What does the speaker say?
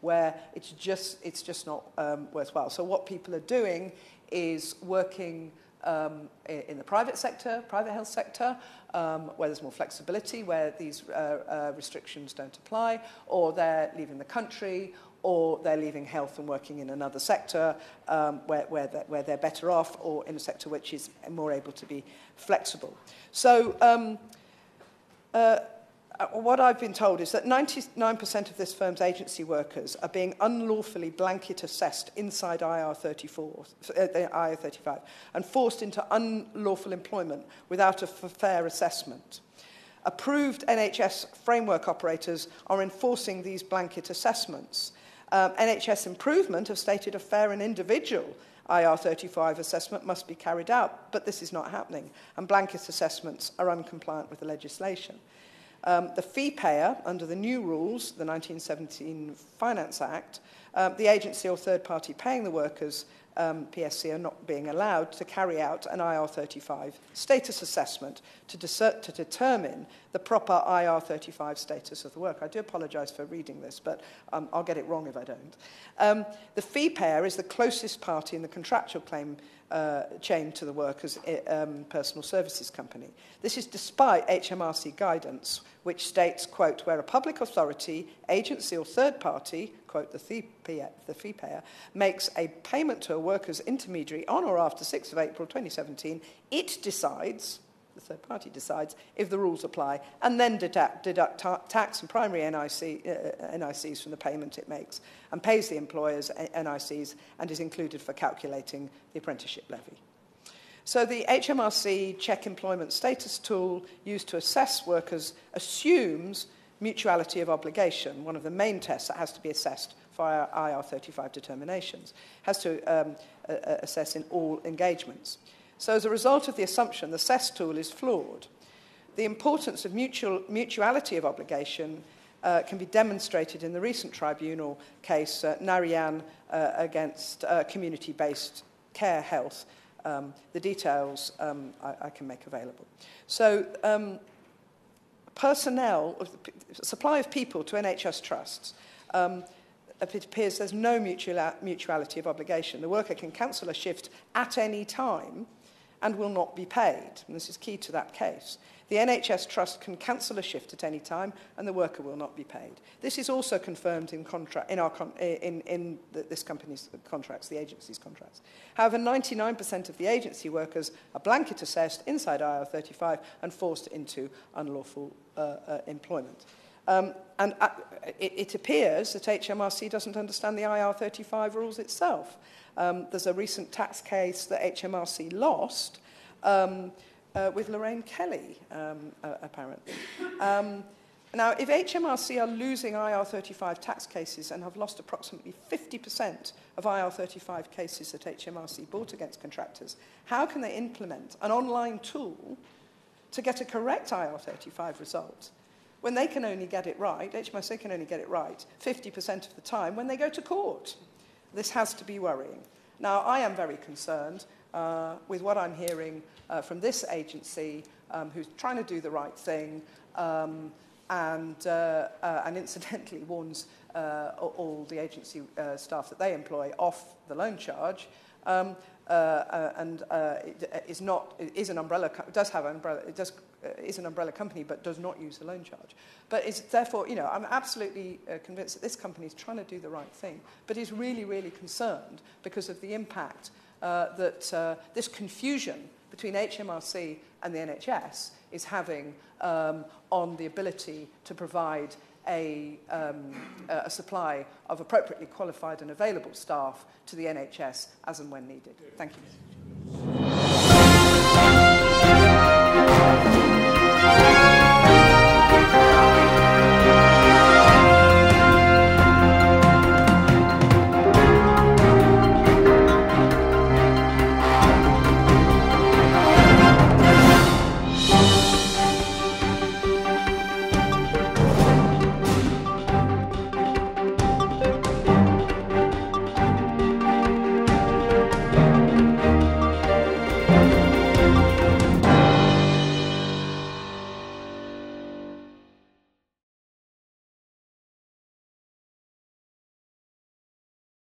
where it's just not worthwhile. So what people are doing is working in the private sector, private health sector, where there's more flexibility, where these restrictions don't apply, or they're leaving the country, or they're leaving health and working in another sector where they're better off, or in a sector which is more able to be flexible. So what I've been told is that 99% of this firm's agency workers are being unlawfully blanket assessed inside IR35 and forced into unlawful employment without a fair assessment. Approved NHS framework operators are enforcing these blanket assessments. NHS Improvement have stated a fair and individual IR35 assessment must be carried out, but this is not happening, and blanket assessments are uncompliant with the legislation. The fee payer, under the new rules, the 1917 Finance Act, the agency or third party paying the workers, PSC, are not being allowed to carry out an IR35 status assessment to determine the proper IR35 status of the work. I do apologise for reading this, but I'll get it wrong if I don't. The fee payer is the closest party in the contractual claim chain to the workers' personal services company. This is despite HMRC guidance, which states, quote, where a public authority, agency or third party, quote, the fee payer, makes a payment to a worker's intermediary on or after 6th of April 2017, it decides, the third party decides, if the rules apply, and then deduct tax and primary NICs from the payment it makes, and pays the employer's NICs, and is included for calculating the apprenticeship levy. So the HMRC check employment status tool used to assess workers assumes mutuality of obligation, one of the main tests that has to be assessed for IR35 determinations, has to assess in all engagements. So as a result of the assumption, the CESS tool is flawed. The importance of mutuality of obligation can be demonstrated in the recent tribunal case, Narayan against community-based care health. The details I can make available. So personnel, supply of people to NHS trusts, it appears there's no mutuality of obligation. The worker can cancel a shift at any time and will not be paid. And this is key to that case. The NHS trust can cancel a shift at any time and the worker will not be paid. This is also confirmed in this company's contracts, the agency's contracts. However, 99% of the agency workers are blanket assessed inside IR35 and forced into unlawful employment. It appears that HMRC doesn't understand the IR35 rules itself. There's a recent tax case that HMRC lost with Lorraine Kelly, apparently. Now, if HMRC are losing IR35 tax cases and have lost approximately 50% of IR35 cases that HMRC brought against contractors, how can they implement an online tool to get a correct IR35 result when they can only get it right, HMRC can only get it right 50% of the time when they go to court? This has to be worrying. Now, I am very concerned with what I'm hearing from this agency, who's trying to do the right thing, and incidentally warns all the agency staff that they employ off the loan charge, is an umbrella, is an umbrella company, but does not use the loan charge. But is therefore, you know, I'm absolutely convinced that this company is trying to do the right thing, but is really, really concerned because of the impact that this confusion between HMRC and the NHS is having on the ability to provide a supply of appropriately qualified and available staff to the NHS as and when needed. Thank you.